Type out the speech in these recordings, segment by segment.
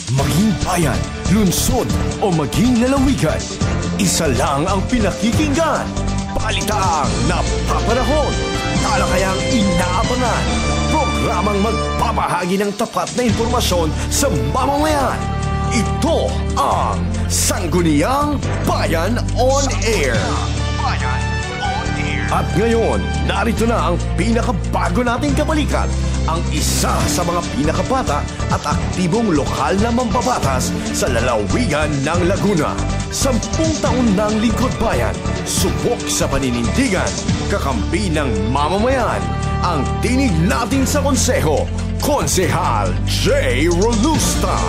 Maging bayan, lungsod o maging lalawigan, isa lang ang pinakikinggan. Balitaang napapanahon, talakayang inaabangan, programang magpapahagi ng tapat na impormasyon sa mamamayan. Ito ang Sangguniang Bayan on Air. At ngayon, narito na ang pinakabago nating kabalikat, ang isa sa mga pinakabata at aktibong lokal na mambabatas sa lalawigan ng Laguna. 10 taon ng lingkod bayan, subok sa paninindigan, kakampi ng mamamayan. Ang tinig natin sa konseho, Konsehal J. Rolusta.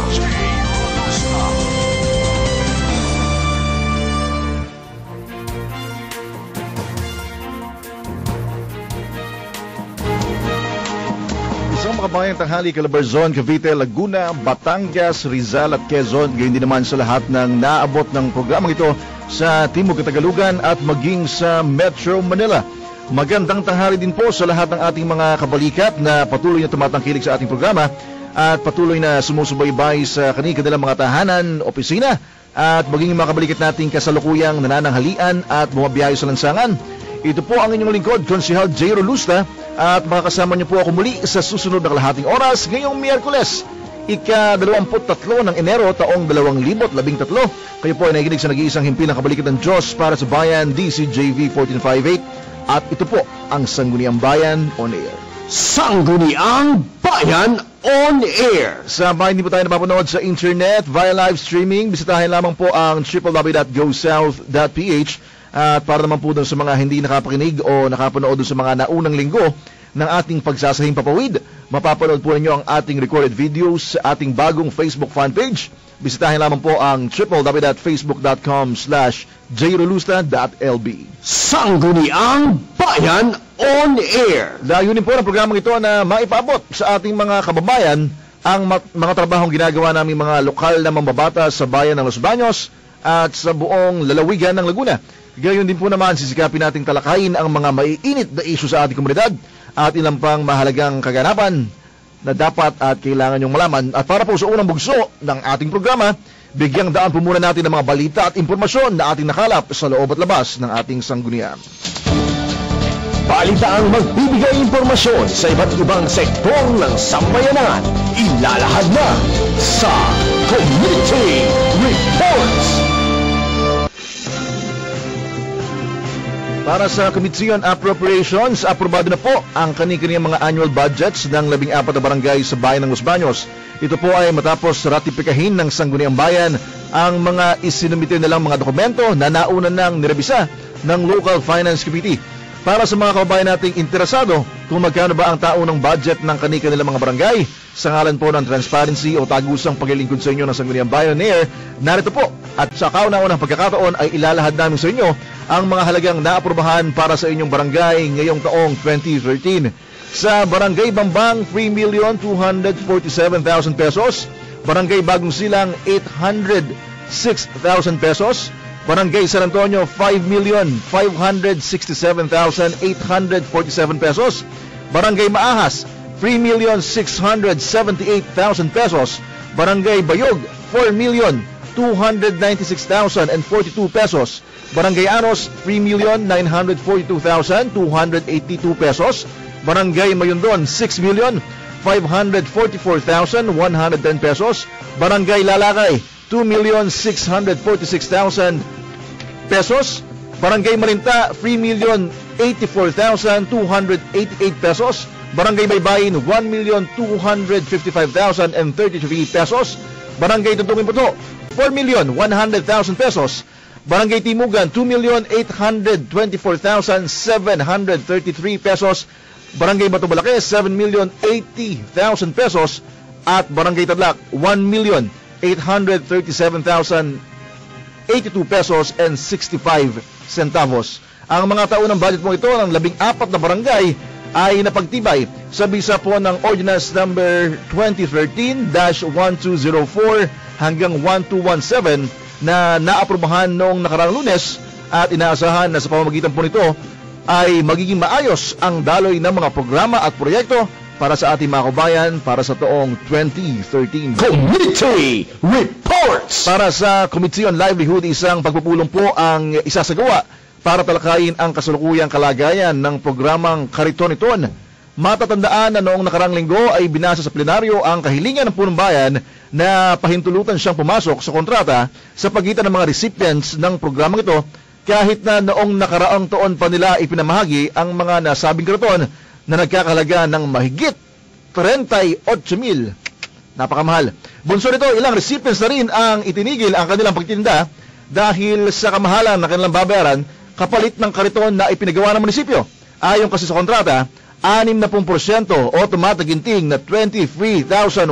Kabayang tanghali, Calabarzon, Cavite, Laguna, Batangas, Rizal at Quezon. Gayon din naman sa lahat ng naabot ng programang ito sa Timog Katagalugan at maging sa Metro Manila. Magandang tanghali din po sa lahat ng ating mga kabalikat na patuloy na tumatangkilik sa ating programa at patuloy na sumusubaybay sa kanilang mga tahanan, opisina at maging mga kabalikat nating kasalukuyang nanananghalian at bumabiyahe sa lansangan. Ito po ang inyong lingkod, Konsehal J. Rolusta, at makakasama niyo po ako muli sa susunod na kalahating oras ngayong Miyerkules, ika-23 ng Enero taong 2013. Kayo po ay nakikinig sa nag-iisang himpilang kabalikat ng Diyos para sa bayan, DCJV 1458, at ito po ang Sangguniang Bayan on Air. Sangguniang Bayan on Air. Sa bayan, hindi po tayo napapanood sa internet via live streaming. Bisitahin lamang po ang www.gosouth.ph. At para naman po doon sa mga hindi nakapakinig o nakapanood doon sa mga naunang linggo ng ating pagsasahing papawid, mapapanood po ninyo ang ating recorded videos sa ating bagong Facebook fanpage. Bisitahin lamang po ang www.facebook.com/jrolusta.lb. Sangguniang Bayan on Air. Layunin po ng programang ito na maipabot sa ating mga kababayan ang mga trabahong ginagawa naming mga lokal na mambabatas sa bayan ng Los Baños at sa buong lalawigan ng Laguna. Gayon din po naman, sisikapin nating talakayin ang mga maiinit na isyu sa ating komunidad at ilang pang mahalagang kaganapan na dapat at kailangan nyong malaman. At para po sa unang bugso ng ating programa, bigyang daan po muna natin ng mga balita at impormasyon na ating nakalap sa loob at labas ng ating sanggunian. Balita ang magbibigay impormasyon sa iba't ibang sektor ng sambayanan. Ilalahad na sa Community Reports. Para sa Committee on Appropriations, aprobado na po ang kani-kaniyang mga annual budgets ng 14 na barangay sa bayan ng Los Baños. Ito po ay matapos ratipikahin ng Sangguniang Bayan ang mga isinumite nilang mga dokumento na nauna nang nirebisa ng Local Finance Committee. Para sa mga kababayan nating interesado kung magkano ba ang taunang budget ng kani-kanilang mga barangay, sa ngalan po ng transparency o tagusang paglilingkod sa inyo ng Sangguniang Bayan on Air, narito po at sa kauna-unang pagkakataon ay ilalahad namin sa inyo ang mga halagang naaprubahan para sa inyong barangay ngayong taong 2013. Sa Barangay Bambang, 3,247,000 pesos. Barangay Bagong Silang, 806,000 pesos. Barangay San Antonio, 5,567,847 pesos. Barangay Maahas, 3,678,000 pesos. Barangay Bayog, 4,296,042 pesos. Barangay Anos, 3,942,282 pesos. Barangay Mayundon, 6,544,110 pesos. Barangay Lalakay, 2,646,000 pesos. Barangay Malinta, 3,084,288 pesos. Barangay Baybayin, 1,255,033 pesos. Barangay Tuntungin Puto, 4,100,000 pesos. Barangay Timugan, 2,824,733 pesos. Barangay Batubalake, 7,080,000 pesos. At Barangay Tadlak, 1,837,082 pesos and 65 centavos. Ang mga taunang budget po ito ng 14 na barangay ay napagtibay sa bisa po ng Ordinance Number 2013-1204 hanggang 1217 na naaprubahan noong nakaraang Lunes, at inaasahan na sa pamamagitan po nito ay magiging maayos ang daloy ng mga programa at proyekto para sa ating mga kabayan para sa taong 2013. Committee Reports! Para sa Committee on Livelihood, isang pagpupulong po ang isasagawa para talakayin ang kasalukuyang kalagayan ng programang Kariton-Iton. Matatandaan na noong nakarang linggo ay binasa sa plenaryo ang kahilingan ng punong bayan na pahintulutan siyang pumasok sa kontrata sa pagitan ng mga recipients ng programang ito, kahit na noong nakaraang taon pa nila ipinamahagi ang mga nasabing kariton na nagkakahalaga ng mahigit 38,000. Napakamahal. Bunso nito, ilang recipients na rin ang itinigil ang kanilang pagtitinda dahil sa kamahalan na kanilang babayaran kapalit ng kariton na ipinagawa ng munisipyo. Ayon kasi sa kontrata, 60% o tumataginting na 23,100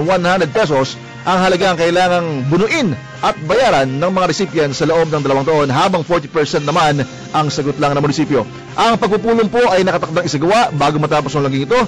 pesos ang halagang kailangang bunuin at bayaran ng mga recipients sa loob ng 2 taon, habang 40% naman ang sagot lang ng munisipyo. Ang pagpupulong po ay nakatakdang isagawa bago matapos ng laging ito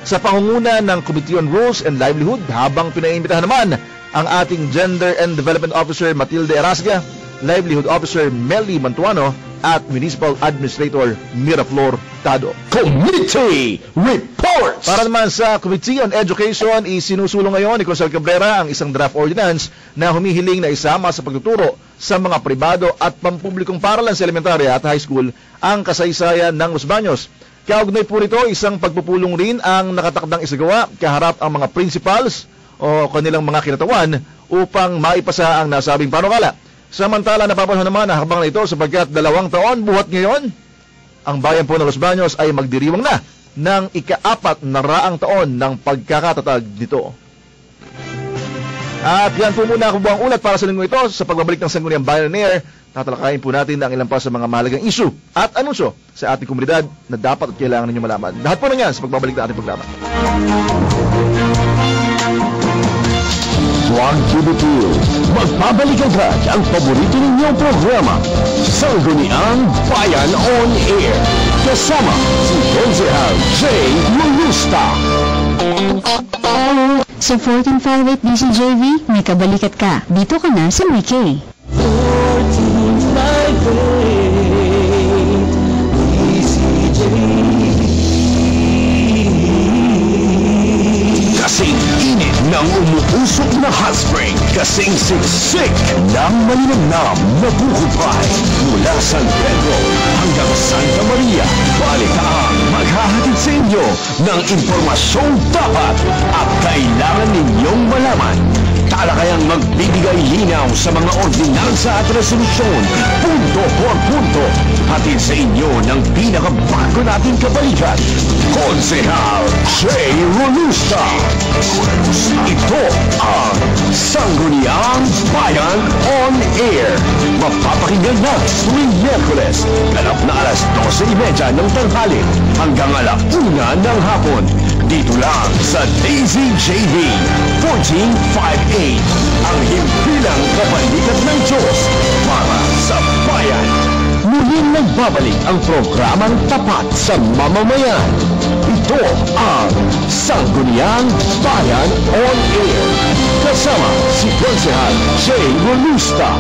sa pangunguna ng Committee on Rules and Livelihood, habang pinaimbitahan naman ang ating Gender and Development Officer Matilde Erasga, Livelihood Officer Melly Mantuano at Municipal Administrator Miraflor Tado. Committee Reports! Para naman sa Committee on Education, isinusulong ngayon ni Consel Cabrera ang isang draft ordinance na humihiling na isama sa pagtuturo sa mga pribado at pampublikong paaralan sa elementarya at high school ang kasaysayan ng Los Baños. Kaugnay po rito, isang pagpupulong rin ang nakatakdang isagawa kaharap ang mga principals o kanilang mga kinatawan upang maipasa ang nasabing panukala. Samantala, napapanahon naman ang habang na ito sapagkat 2 taon buhat ngayon, ang bayan po ng Los Baños ay magdiriwang na ng ika-4 na raang taon ng pagkakatatag nito. At yan po muna ang buwang ulat para sa linggo ito. Sa pagbabalik ng Sangguniang Bayan on Air, tatalakayin po natin ang ilan pa sa mga mahalagang issue at anunsyo sa ating komunidad na dapat at kailangan ninyo malaman. Lahat po na yan sa pagbabalik ng ating programa. Juan Tubipil, magbabalik agad ang paborito ninyong programa, Sangguniang Bayan on Air. Kasama si Konsehal Jay Mulusta. Sa 1458 DCJV, may kabalikat ka. Dito ka na sa May K. 1458 DCJV. Kasing init ng umuusok na hot spring, kasing siksik ng malinamnam na buhupay mula San Pedro hanggang Santa Maria. Balitaang maghahatid sa inyo ng impormasyong dapat at kailangan ninyong malaman. Talakayang magbibigay linaw sa mga ordinansa at resolusyon, punto por punto. Hatid sa inyo ng pinakabago nating kabalikan, Konsehal Jay Rolusta. Ito ang Sangguniang Bayan on Air. Mapapakinggan na tuwing Miyerkules, ganap na alas 12:30 ng tanghali hanggang 1:00 ng hapon. Dito lang sa DZJV 1458, ang himpilang kabalikat ng Diyos para sa bayan. Muling nagbabalik ang programang tapat sa mamamayan. Ito ang Sangguniang Bayan on Air. Kasama si Konsehal Jay Rolusta.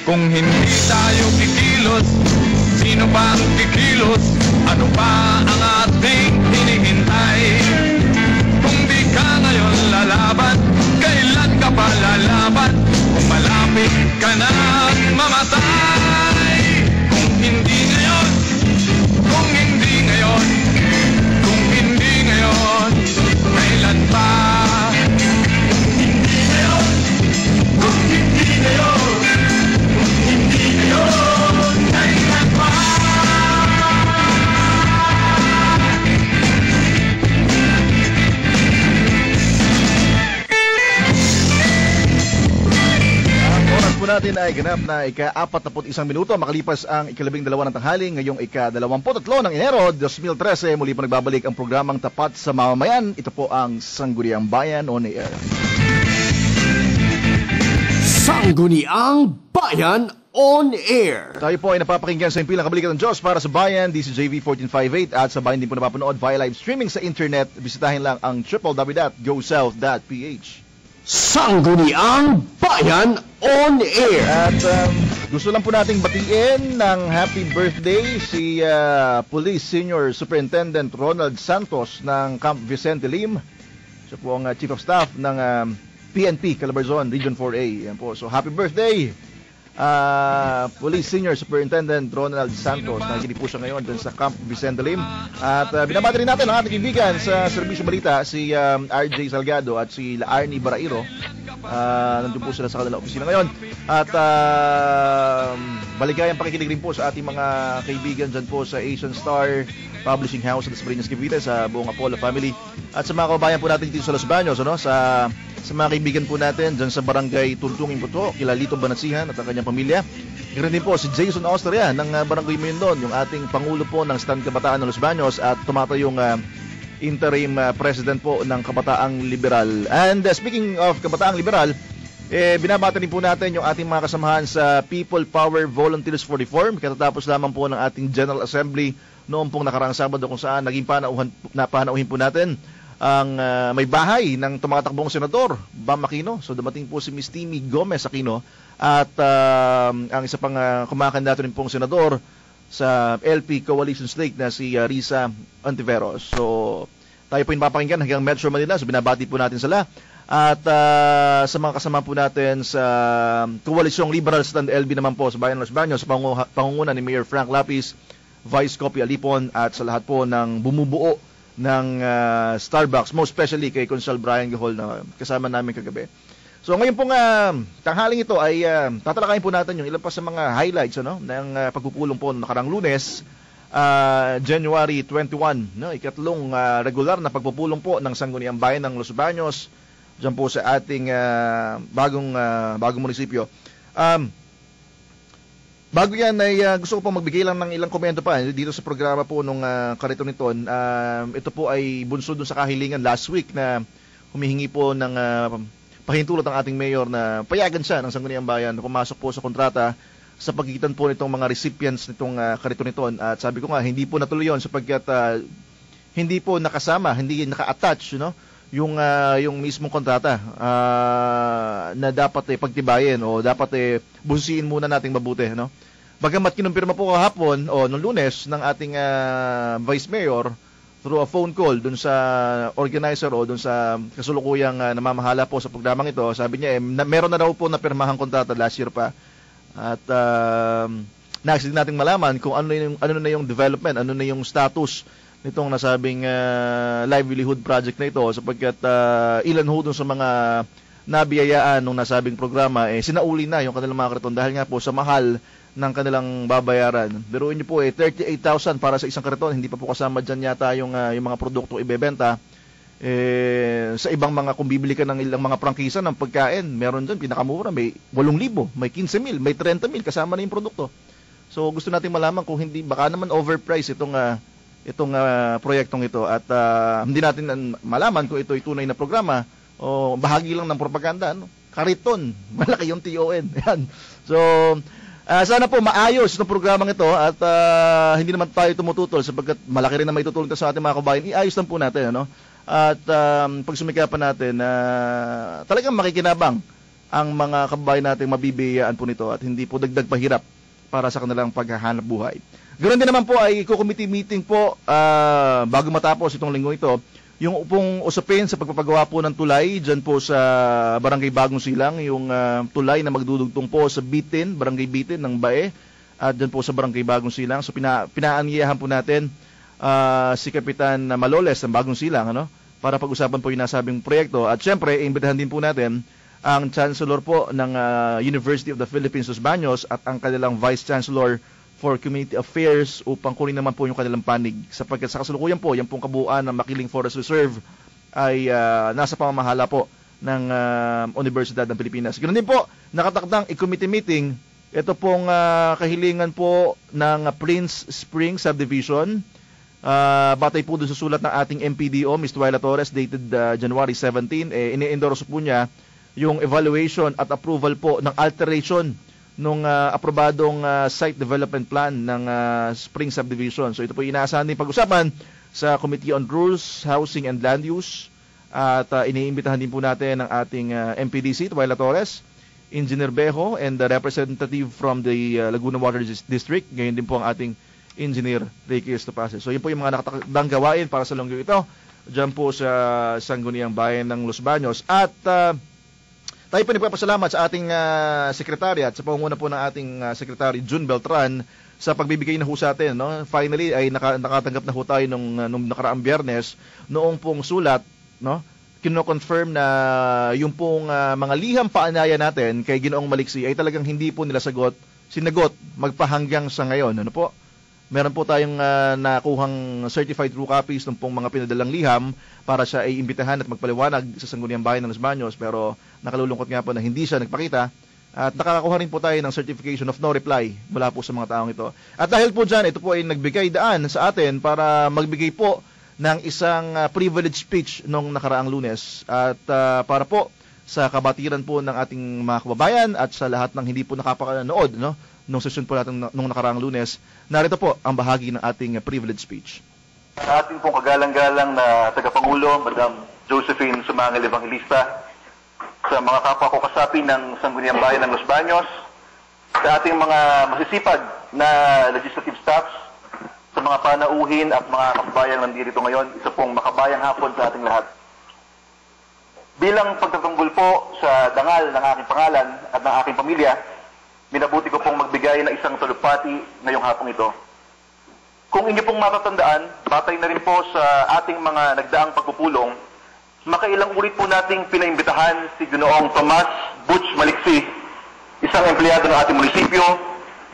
Kung hindi tayo kikilos, sino ba ang kikilos? Ano pa ang ating hinihintay? Kung di ka ngayon lalaban, kailan ka pa lalaban? Kung malapit ka na mamatay. Kung hindi ngayon, kung hindi ngayon, kung hindi ngayon, kailan pa? Kung hindi ngayon, kung hindi ngayon, natin ay ganap na ika-41 minuto makalipas ang ika-12 ng tanghali ngayong ika-23 ng Enero 2013. Muli po nagbabalik ang programang Tapat sa Mamamayan. Ito po ang Sangguniang Bayan on Air. Sangguniang Bayan On Air. Tayo po ay napapakinggan sa impilang kabalikan ng Diyos para sa bayan, DCJV 1458 at sa bayan din po napapanood via live streaming sa internet. Bisitahin lang ang www.gosouth.ph. Sangguniang Bayan On Air. At gusto lang po nating batiin ng happy birthday si Police Senior Superintendent Ronald Santos ng Camp Vicente Lim. Siya po ang Chief of Staff ng PNP Calabarzon Region 4A. Yan po. So happy birthday Police Senior Superintendent Ronald Santos. Nakikinig po siya ngayon dun sa Camp Vicente Lim. At binabati rin natin ang ating kaibigan sa Serbisyo Balita, si RJ Salgado at si Arnie Barairo. Nandun po sila sa kanilang opisina ngayon. At baligayang pakikinig rin po sa ating mga kaibigan dyan po sa Asian Star Publishing House sa Dasmariñas Cavite, sa buong Apollo family. At sa mga kababayan po natin dito sa Los Baños, sa mga kaibigan po natin dyan sa Barangay Tuntungin po to, kila Lito Banatsihan at ang kanyang pamilya. Ganoon din po si Jason Austria ng Barangay Mayundon, yung ating Pangulo po ng Stand Kabataan ng Los Baños at tumatayong interim president po ng Kabataang Liberal. And speaking of Kabataang Liberal, binabati din po natin yung ating mga kasamahan sa People Power Volunteers for Reform. Katatapos lamang po ng ating General Assembly noong pong nakaraang Sabado kung saan naging panauhin po natin ang may bahay ng tumatakbong senador, Bam Aquino. So dumating po si Ms. Timmy Gomez Aquino at ang isa pang kumakandidato rin pong senador sa LP Coalition Slate na si Risa Ontiveros. So tayo po yung papakinggan hanggang Metro Manila. So binabati po natin sila. At sa mga kasama po natin sa Koalisyong Liberal Stand LB naman po sa Bayan ng Los Baños, sa pangunguna ni Mayor Frank Lapis, Vice Copy Alipon at sa lahat po ng bumubuo ng Starbucks, most especially kay Consul Brian Gahol na kasama namin kagabi. So ngayon pong tanghaling ito ay tatalakayin po natin yung ilan pa sa mga highlights ng pagpupulong po nakarang Lunes, January 21, ikatlong regular na pagpupulong po ng Sangguniang Bayan ng Los Baños dyan po sa ating bagong munisipyo. Bago yan ay gusto ko po magbigay lang ng ilang komento pa dito sa programa po nung Kariton Niton. Ito po ay bunso dun sa kahilingan last week na humihingi po ng pahintulot ang ating mayor na payagan siya ng Sangguniang Bayan na pumasok po sa kontrata sa pagitan po nitong mga recipients nitong Kariton Niton. At sabi ko nga, hindi po natuloy yun sapagkat hindi po nakasama, hindi naka-attach yung mismong kontrata na dapat pagtibayin o dapat busiin muna nating mabuti, Bagamat kinumpirma po kahapon o nung Lunes ng ating Vice Mayor through a phone call dun sa organizer o dun sa kasulukuyang namamahala po sa programang ito, sabi niya meron na daw po na pirmahang kontrata last year pa. At next din nating malaman kung ano na yung development, ano na yung status nitong nasabing livelihood project na ito sapagkat ilan ho dun sa mga nabiyayaan nung nasabing programa sinauli na yung kanilang mga kariton dahil nga po sa mahal ng kanilang babayaran. Biruin niyo po 38,000 para sa isang kariton, hindi pa po kasama dyan yata yung mga produktong ibebenta. Sa ibang mga kung bibili ka ng ilang mga prangkisa ng pagkain, meron dyan pinakamura, may 8,000, may 15,000, may 30,000 kasama na yung produkto. So gusto natin malaman kung hindi baka naman overpriced itong proyektong ito at hindi natin malaman kung ito ay tunay na programa o bahagi lang ng propaganda. Kariton, malaki yung TON. Yan. So sana po maayos itong programang ito at hindi naman tayo tumututol sapagkat malaki rin na may tutulong sa ating mga kabayan. Iayos lang po natin at pagsumikapan natin talagang makikinabang ang mga kababayan natin, mabibiyayaan po nito at hindi po dagdag pahirap para sa kanilang paghahanap buhay. Ganoon din naman po ay committee meeting po bago matapos itong linggo ito, yung pong usapin sa pagpapagawa po ng tulay dyan po sa Barangay Bagong Silang, yung tulay na magdudugtong po sa Bitin, Barangay Bitin ng Bae, at dyan po sa Barangay Bagong Silang. So pinaanyayahan po natin si Kapitan Maloles ng Bagong Silang para pag-usapan po yung nasabing proyekto. At syempre, imbitahan din po natin ang Chancellor po ng University of the Philippines Los Baños at ang kanilang Vice Chancellor for Community Affairs upang kunin naman po yung kanilang panig sapagkat sa kasalukuyan po yung pong kabuuan ng Makiling Forest Reserve ay nasa pamamahala po ng Universidad ng Pilipinas. Ganoon din po, nakatakdang i-committee meeting ito pong kahilingan po ng Prince Spring Subdivision. Batay po doon sa sulat ng ating MPDO, Ms. Twyla Torres, dated January 17, ini-endorse po niya yung evaluation at approval po ng alteration nung aprobadong site development plan ng Spring Subdivision. So ito po inaasahan din pag-usapan sa Committee on Rules, Housing and Land Use. At iniimbitahan din po natin ang ating MPDC, Twyla Torres, Engineer Bejo, and the representative from the Laguna Water District. Ngayon din po ang ating Engineer Ricky Estopase. So yun po yung mga nakatakdang gawain para sa linggo ito dyan po sa Sangguniang Bayan ng Los Baños. At tayo po nagpapasalamat sa ating sekretary at sa pangunguna po ng ating sekretary June Beltran sa pagbibigay na ho sa atin. No? Finally ay nakatanggap na ho tayo nung nakaraang Biyernes noong pong sulat, no? Kino-confirm na yung pong mga liham paanyaya natin kay Ginoong Maliksi ay talagang hindi po nila sinagot magpahanggang sa ngayon. Ano po? Meron po tayong nakuhang certified true copies ng pong mga pinadalang liham para siya ay imbitahan at magpaliwanag sa Sangguniang Bayan ng Los Baños, pero nakalulungkot nga po na hindi siya nagpakita. At nakakakuha rin po tayo ng certification of no reply mula po sa mga taong ito. At dahil po dyan, ito po ay nagbigay daan sa atin para magbigay po ng isang privilege speech nung nakaraang Lunes. At para po sa kabatiran po ng ating mga kababayan at sa lahat ng hindi po nakapanood, no, nung session po natin nung nakaraang Lunes, narito po ang bahagi ng ating privilege speech. Sa ating pong kagalang-galang na tagapangulo, Madam Josephine Sumangil Evangelista, sa mga kapwa ko kasapi ng Sangguniang Bayan ng Los Baños, sa ating mga masisipag na legislative staffs, sa mga panauhin at mga kababayan nandirito ngayon, isa pong makabayang hapon sa ating lahat. Bilang pagtatanggol po sa dangal ng aking pangalan at ng aking pamilya, minabuti ko pong magbigay ng isang talupati ngayong hapong ito. Kung inyo pong matatandaan, batay na rin po sa ating mga nagdaang pagpupulong, makailang ulit po nating pinaimbitahan si Ginoong Tomas Butch Maliksi, isang empleyado ng ating munisipyo,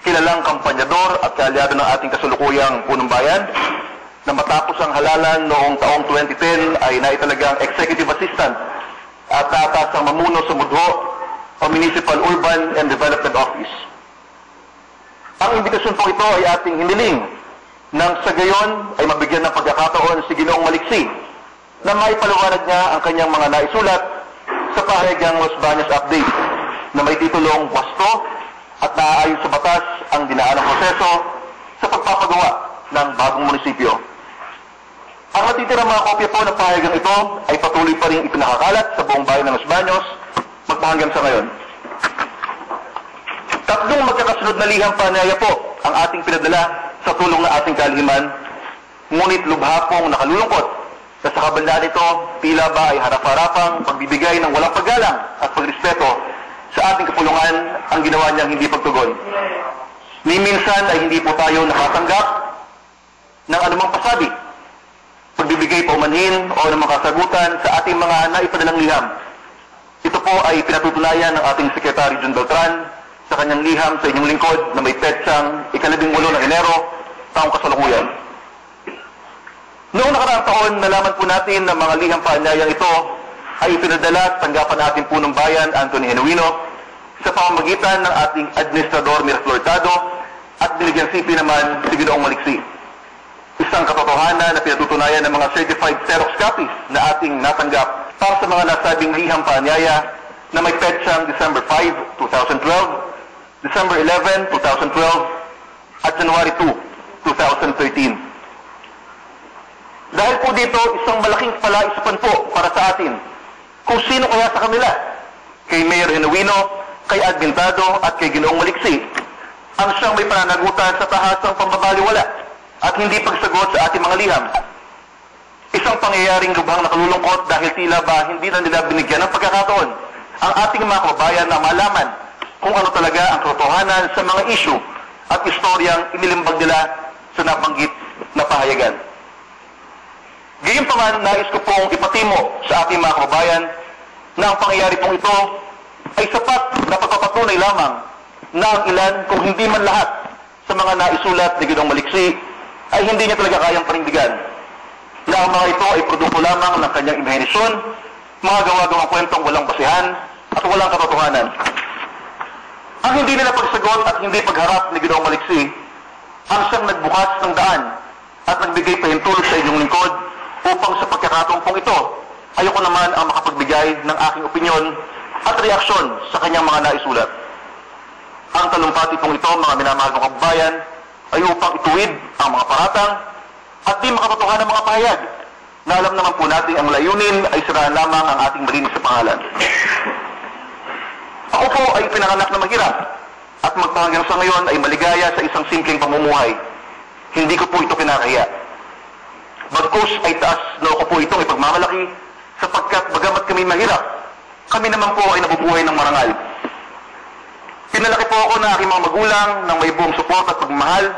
kilalang kampanyador at kaalyado ng ating kasulukuyang punong bayan, na matapos ang halalan noong taong 2010 ay naitalagang executive assistant at tatas ang mamuno sa Mudho o Municipal Urban and Development Office. Ang imbitasyon po ito ay ating hiniling nang sa gayon ay mabigyan ng pagkakataon si Ginoong Maliksi na maipaliwanag niya ang kanyang mga naisulat sa pahayagang Los Baños Update na may titulong Wasto at naaayon sa batas ang dinaanang proseso sa pagpapagawa ng bagong munisipyo. Ang natitirang mga kopya po ng pahayagang ito ay patuloy pa rin ipinakakalat sa buong bayan ng Los Baños magpahanggang sa ngayon. Tatlong magkakasunod na liham paanyaya po ang ating pinadala sa tulong ng ating kalhiman, ngunit lubha pong nakalulungkot na sa kabandaan nito tila ba ay harap-harapang pagbibigay ng walang paggalang at pagrespeto sa ating kapulungan ang ginawa niyang hindi pagtugon. Ni minsan ay hindi po tayo nakatanggap ng anumang pasabi, pagbibigay paumanhin o ng mga kasagutan sa ating mga naipadalang liham. Ito po ay pinatutunayan ng ating Secretary June Beltran sa kanyang liham sa inyong lingkod na may petsang 18 ng Enero, taong kasalukuyan. Noong nakaraang taon, nalaman po natin na mga liham paanyayang ito ay ipinadala at tanggapan natin punong bayan Anthony Genuino sa pamamagitan ng ating Administrador Miraflor Tado at binigyan sipi naman si Ginoong Maliksi. Isang katotohanan na pinatutunayan ng mga certified Xerox copies na ating natanggap para sa mga nasabing liham paanyaya na may petsang December 5, 2012, December 11, 2012, at January 2, 2013. Dahil po dito, isang malaking palaisipan po para sa atin kung sino kaya sa kanila, kay Mayor Genuino, kay Admin Tado, at kay Ginoong Maliksi, ang siyang may pananagutan sa tahasang pambabaliwala at hindi pagsagot sa ating mga liham. Isang pangyayaring lubhang nakalulungkot dahil tila ba hindi na nila binigyan ng pagkakataon ang ating mga kababayan na malaman kung ano talaga ang katotohanan sa mga issue at istoryang inilimbag nila sa nabanggit na pahayagan. Gayunpaman, nais ko pong ipatimo sa ating mga kababayan na ang pangyayari pong ito ay sapat na pagpapatunay lamang na ang ilan, kung hindi man lahat, sa mga naisulat ni Ginoong Maliksi ay hindi niya talaga kayang panindigan. Na ang mga ito ay produkto lamang ng kanyang imahinasyon, mga gawa-gawang kwentong walang basihan at walang katotohanan. Ang hindi nila pagsagot at hindi pagharap ni Ginoong Maliksi ang siyang nagbukas ng daan at nagbigay pahintulot sa inyong lingkod upang sa pagkakataong pong ito, ayoko naman ang makapagbigay ng aking opinyon at reaksyon sa kanyang mga naisulat. Ang talumpati pong ito, mga minamahal kong kababayan, ay upang ituwid ang mga paratang at di makatotohanan ng mga pahayag na alam naman po natin ang layunin ay siraan lamang ang ating malinis sa pangalan. Ako po ay pinanganak na mahirap at magpahanggang sa ngayon ay maligaya sa isang simpleng pamumuhay. Hindi ko po ito kinakaya. Bagkus ay taas na ako po itong ipagmamalaki sapagkat bagamat kami mahirap, kami naman po ay nabubuhay ng marangal. Pinalaki po ako ng aking mga magulang ng may buong support at pagmamahal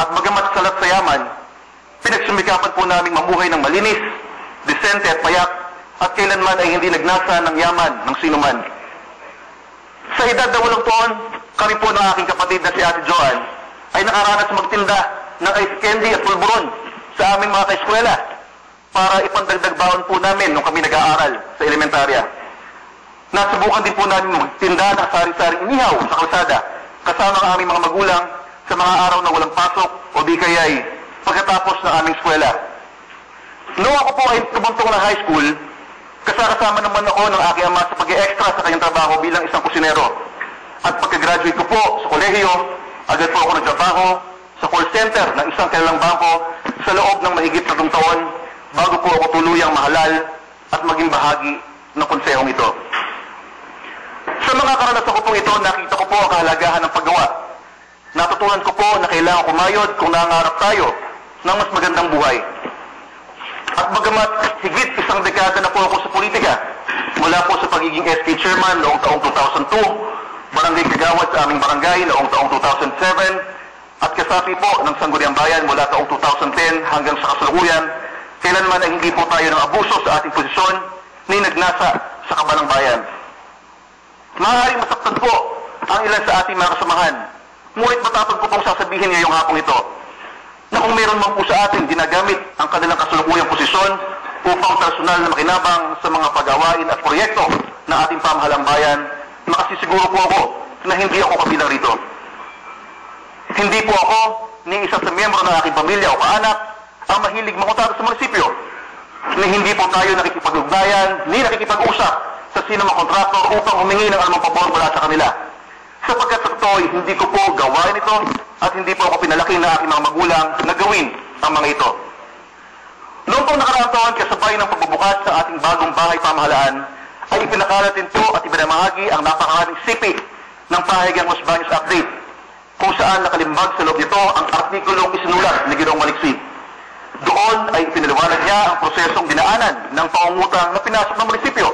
at bagamat salat sa yaman, pinagsumikapan po naming mamuhay ng malinis, disente at payak at kailanman ay hindi nagnasa ng yaman ng sinuman. Sa edad na 8 taon, kami po ng aking kapatid na si Ate Joan ay nakaranas magtinda ng ice candy at pulburon sa aming mga kaeskwela para ipandagdag baon po namin nung kami nag-aaral sa elementarya. Nasubukan din po namin magtinda ng sari-saring inihaw sa kalsada kasama ang aming mga magulang sa mga araw na walang pasok o di kaya'y pagkatapos ng aming eskwela. Noong ako po ay tumuntong ng high school, kasama naman ako ng aking ama sa pag-i-extra sa kanyang trabaho bilang isang kusinero. At pagka-graduate ko po sa kolehiyo, agad po ako nagtrabaho sa call center ng isang kilalang bangko sa loob ng mahigit 3 taon bago po ako tuluyang mahalal at maging bahagi ng konsehong ito. Sa mga karanasan ko po ito, nakita ko po ang kahalagahan ng paggawa. Natutunan ko po na kailangan kumayod kung nangangarap tayo ng mas magandang buhay. At bagamat higit 1 dekada na po ako sa politika, mula po sa pagiging SK chairman noong taong 2002, barangay kagawad sa aming barangay noong taong 2007, at kasapi po ng Sangguniang Bayan mula taong 2010 hanggang sa kasalukuyan, kailanman ay hindi po tayo ng abuso sa ating posisyon ni nagnasa sa kabanang bayan. Maaaring masaktan po ang ilan sa ating mga kasamahan, ngunit matapag ko pong sasabihin ngayong hapong ito na kung meron man po sa atin ginagamit ang kanilang kasalukuyang posisyon upang personal na makinabang sa mga pag-awain at proyekto ng ating pamahalang bayan, makasisiguro po ako na hindi ako kabilang rito. Hindi po ako ni isa sa miyembro ng aking pamilya o kaanak ang mahilig mangutar sa munisipyo, na hindi po tayo nakikipag-ugnayan ni nakikipag-usap sa sinumang kontraktor upang humingi ng anumang pabor mula sa kanila. Sapagkat sa to'y hindi ko po gawain ito at hindi po ako pinalaki na aking mga magulang na gawin ang mga ito. Noong pong nakaraang taon, kasabay ng pagbubukas sa ating bagong bahay pamahalaan, ay ipinakalat din po at ibinamahagi ang napakaraming sipi ng pahayagang Los Baños Update, kung saan nakalimbag sa loob nito ang artikulong isinulat ni Ginoong Maliksi. Doon ay ipinaliwanag niya ang prosesong dinaanan ng pangungutang na pinasok ng munisipyo.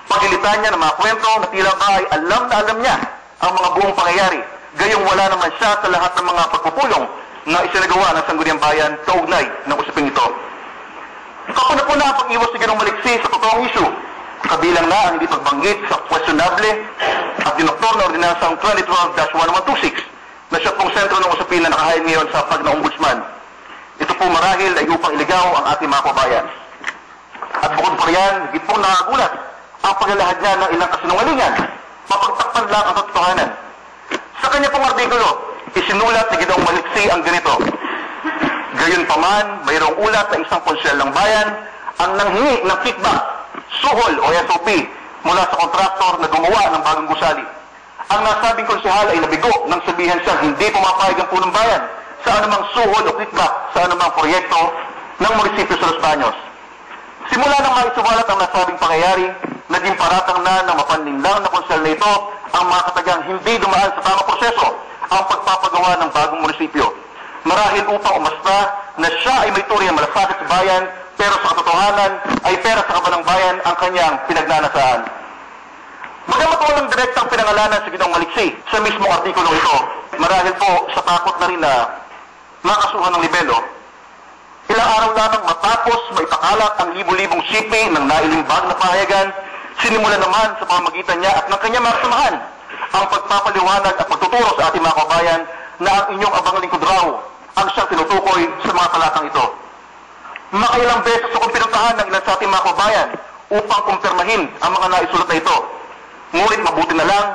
Pagilitan niya ng mga kwento na tila ba ay alam na alam niya ang mga buong pangyayari, gayong wala naman siya sa lahat ng mga pagpupulong na isinagawa ng Sangguniang Bayan kaugnay ng usaping ito. Kapuna-puna ang pag-iwas ni Ginoong Maliksi sa totoong issue, kabilang na ang hindi pagbanggit sa questionable at dinoktor na ordinansang 2012-1126 na siya pong sentro ng usapin na nakahain ngayon sa pag na ombudsman. Ito po marahil ay upang iligaw ang ating mga kabayan. At bukod pa riyan, higit pong nakagulat ang paglalahad niya ng ilang kasinungalingan, mapagtakpan lang ang katotohanan. Sa kanya pong artikulo, isinulat ni Ginoong Maliksi ang ganito: gayunpaman, mayroong ulat na isang konsyel ng bayan ang nanghingi ng kickback, suhol o SOP mula sa kontraktor na gumawa ng bagong gusali. Ang nasabing konsyehal ay nabigo nang sabihan siya hindi pumapayag ang punong bayan sa anumang suhol o kickback sa anumang proyekto ng munisipyo sa Los Baños. Simula nang maisuwalat ang nasabing pangyayari, naging paratang na ng mapanlinlang na konsyel na ito ang mga katagang hindi dumaan sa tamang proseso ang pagpapagawa ng bagong munisipyo. Marahil upang umasta na siya ay may turing na malasakit sa bayan, pero sa katotohanan ay pera sa kabanang bayan ang kanyang pinagnanasaan. Bagamat walang direktang pinangalanan si Ginoong Maliksi sa mismong artikulong ito, marahil po sa takot na rin na makasuhan ng libelo, ilang araw lamang matapos maipakalat ang libu-libong sipi ng nailimbag na pahayagan, sinimula naman sa pamamagitan niya at ng kanyang mga kasamahan ang pagpapaliwanag at pagtuturo sa ating mga kabayan na ang inyong abang lingkod raw ang siyang tinutukoy sa mga talatang ito. Makailang beses akong pinuntahan ng ilan sa ating mga kabayan upang kumpirmahin ang mga naisulat na ito. Ngunit mabuti na lang,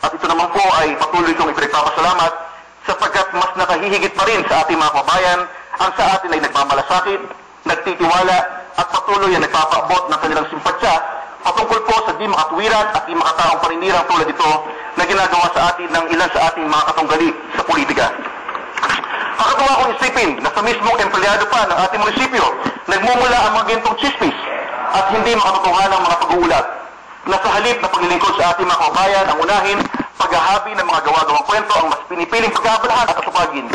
at ito naman po ay patuloy kong ipinagpapasalamat sapagkat mas nakahihigit pa rin sa ating mga kabayan ang sa atin ay nagmamalasakit, nagtitiwala at patuloy ay nagpapaabot ng kanilang simpatsya patungkol po sa di makatuwiran at di makataong paninirang tulad ito na ginagawa sa atin ng ilan sa ating mga katunggali sa politika. Nakatuwa kong isipin na sa mismong empleyado pa ng ating munisipyo, nagmumula ang mga gintong chismis at hindi makatotohanan ng mga pag-uulat na sa halip na paglilingkod sa ating mga kabayan ang unahin, paghahabi ng mga gawa-gawang kwento ang mas pinipiling pagkabalahan at atupagin.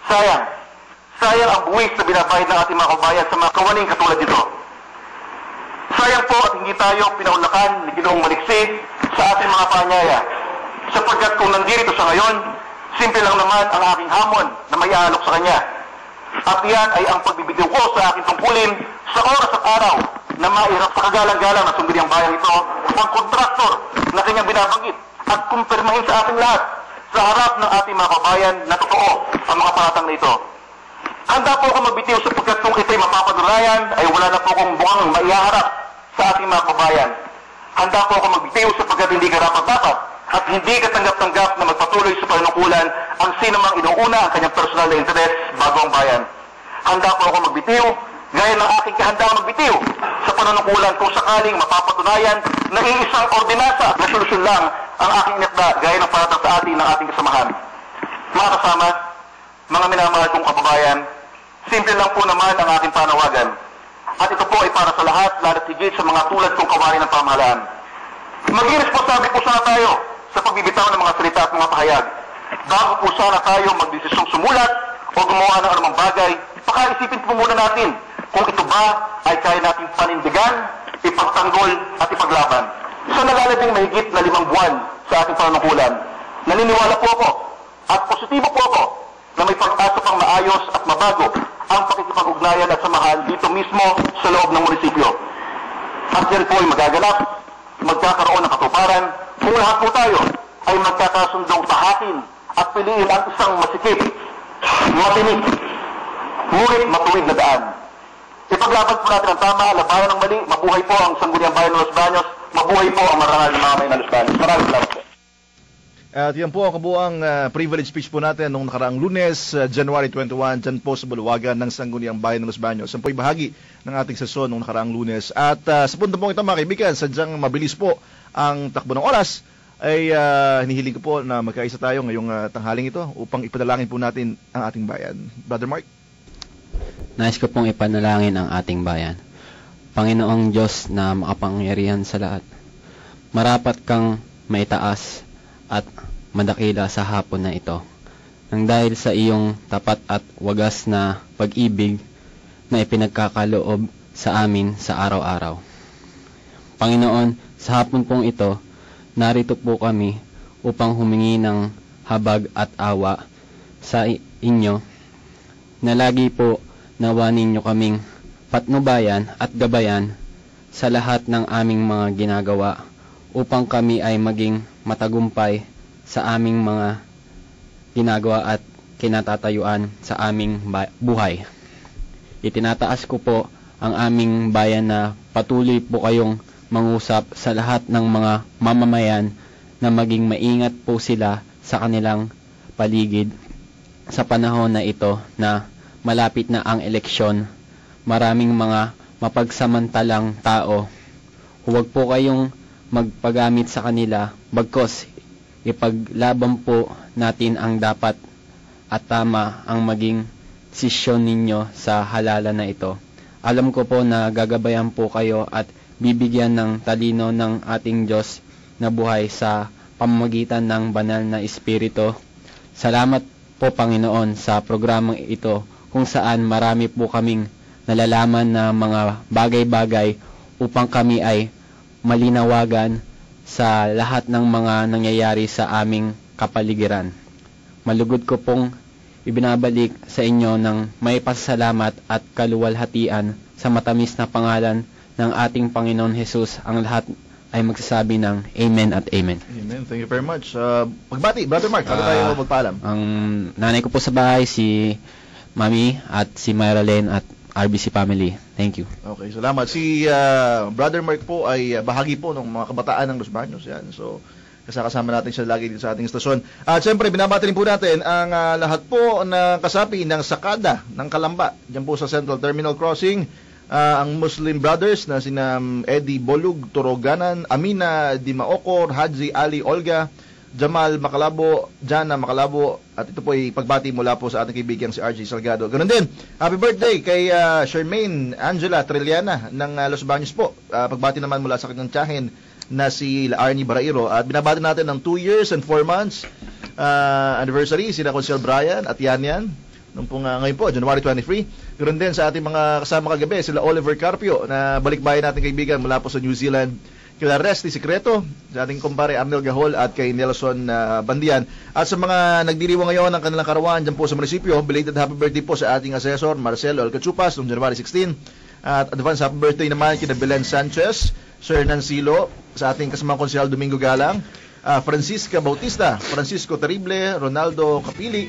Sayang ang buwis na binabayad ng ating mga kabayan sa mga kawaning katulad nito. Sayang po at hindi tayo pinaunlakan ni Ginoong Maliksi sa ating mga paanyaya, sapagkat kung nandito sa ngayon, simple lang naman ang aking hamon na may aalok sa kanya. At yan ay ang pagbibitiw ko sa aking tungkulin sa oras at araw na mairap sa kagalang-galang na sumbiryang bayan ito ang kontraktor na kanyang binabanggit at kumpirmahin sa ating lahat sa harap ng ating mga kabayan na totoo ang mga paratang na ito. Handa po ako magbitiw sapagkat kung ito'y mapapadulayan ay wala na po akong bukang maiharap sa ating mga kabayan. Handa po ako magbitiw sapagkat hindi karapat-dapat at hindi katanggap-tanggap na magpatuloy sa panunungkulan ang sinumang inuuna ang kanyang personal na interes bago ang bayan. Handa po ako magbitiw gaya ng aking kahandang magbitiw sa panunungkulan kung sakaling mapapatunayan na iisang ordinansa na solusyon lang ang aking inakda gaya ng paratang sa atin ng ating kasamahan. Mga kasama, mga minamahal kong kababayan, simple lang po naman ang aking panawagan. At ito po ay para sa lahat, lalo't higit sa mga tulad kong kawani ng pamahalaan. Maging responsable po sana tayo sa pagbibitaw ng mga salita at mga pahayag. Bago po sana tayo magdesisyong sumulat o gumawa ng anumang bagay, pakaisipin po muna natin kung ito ba ay kaya nating panindigan, ipagtanggol at ipaglaban. Sa nalalabing mahigit na 5 buwan sa ating panunungkulan, naniniwala po ako at positibo po ako na may pag-asa pang maayos at mabago ang pakikipag-ugnayan at samahan dito mismo sa loob ng munisipyo. At yan po ay magaganap, magkakaroon ng katuparan kung lahat po tayo ay magkakasundong tahakin at piliin ang isang masikip, matinik, ngunit matuwid na daan. Ipaglaban po natin ang tama, labanan ng mali, mabuhay po ang Sangguniang Bayan ng Los Baños, mabuhay po ang marangal ng mga may na Los Baños. Maraming salamat po. At yan po ang kabuang privilege speech po natin noong nakaraang Lunes, January 21, dyan po sa Bulawagan ng Sangguniang Bayan ng Los Baños. Yan po ay bahagi ng ating sesyon noong nakaraang Lunes. At sa punto po ito mga kaibigan, sadyang mabilis po ang takbo ng oras, ay hinihiling ko po na magkaisa tayo ngayong tanghaling ito upang ipadalangin po natin ang ating bayan. Brother Mark? Nais ko pong ipanalangin ang ating bayan. Panginoong Diyos na makapangyarihan sa lahat, marapat kang maitaas at madakila sa hapon na ito. Nang dahil sa iyong tapat at wagas na pag-ibig na ipinagkakaloob sa amin sa araw-araw. Panginoon, sa hapon pong ito, narito po kami upang humingi ng habag at awa sa inyo na lagi po nawa ninyo kaming patnubayan at gabayan sa lahat ng aming mga ginagawa upang kami ay maging matagumpay sa aming mga ginagawa at kinatatayuan sa aming buhay. Itinataas ko po ang aming bayan na patuloy po kayong mangusap sa lahat ng mga mamamayan na maging maingat po sila sa kanilang paligid sa panahon na ito na malapit na ang eleksyon. Maraming mga mapagsamantalang tao. Huwag po kayong magpagamit sa kanila, bagkos ipaglaban po natin ang dapat at tama ang maging desisyon ninyo sa halalan na ito. Alam ko po na gagabayan po kayo at bibigyan ng talino ng ating Diyos na buhay sa pamamagitan ng banal na Espiritu. Salamat po Panginoon sa programang ito kung saan marami po kaming nalalaman na mga bagay-bagay upang kami ay malinawagan sa lahat ng mga nangyayari sa aming kapaligiran. Malugod ko pong ibinabalik sa inyo ng may pasasalamat at kaluwalhatian sa matamis na pangalan ng ating Panginoon Jesus. Ang lahat ay magsasabi ng Amen at Amen. Amen. Thank you very much. Pagbati, Brother Mark, bago tayo magpaalam. Ang nanay ko po sa bahay, si Mami at si Myra Len at RBC family. Thank you. Okay, salamat. Si Brother Mark po ay bahagi po ng mga kabataan ng Los Baños. Yan. So, kasama natin siya lagi dito sa ating estasyon. At siyempre, binabati rin po natin ang lahat po ng kasapi ng Sakada ng Kalamba. Diyan po sa Central Terminal Crossing. Ang Muslim Brothers na sina Eddie Bolug, Toroganan, Amina Dimaokor, Haji Ali Olga, Jamal Macalabo, Jana Macalabo, at ito po ay pagbati mula po sa ating kaibigan si RJ Salgado. Ganun din, happy birthday kay Charmaine Angela Trilliana ng Los Baños po. Pagbati naman mula sa kanyang tiyahin na si Arnie Barairo. At binabati natin ng 2 years and 4 months anniversary, sina Consiel Brian at Yan. Nung po ngayon po, January 23. Ganun din sa ating mga kasama kagabi, sila Oliver Carpio na balikbayan nating kaibigan mula po sa New Zealand. Kila Resty Secreto, sa ating kumpare Arnel Gahol at kay Nelson Bandian. At sa mga nagdiriwang ngayon ng kanilang karawan dyan po sa munisipyo, belated happy birthday po sa ating assessor Marcelo Alcachupas noong January 16. At advance happy birthday naman kina Belen Sanchez, Sir Nancilo, sa ating kasamang konsehal Domingo Galang, Francisca Bautista, Francisco Terrible, Ronaldo Capili,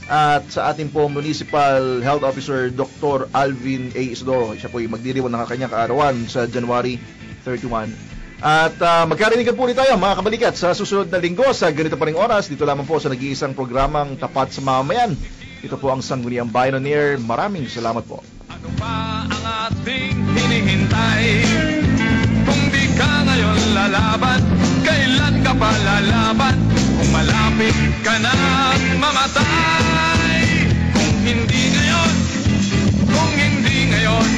at sa ating po Municipal Health Officer Dr. Alvin A. Isidoro. Siya po ay magdiriwang ng kanyang kaarawan sa January 31. At magkarinigan po ulit tayo mga kabalikat sa susunod na linggo sa ganito pa ring oras. Dito lamang po sa nag-iisang programang Tapat sa Mamamayan. Ito po ang Sangguniang Bayan on Air. Maraming salamat po. Ano pa ang ating hinihintay? Kung di ka ngayon lalaban, kailan ka pa lalaban? Kung malapit ka na mamatay. Kung hindi ngayon, kung hindi ngayon,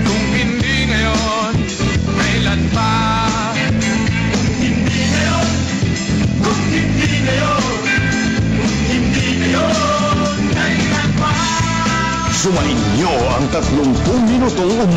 kung hindi ngayon, kailan pa? Kung hindi ngayon, kung hindi ngayon, kung hindi ngayon, kailan pa? Sumainyo ang 30 minutong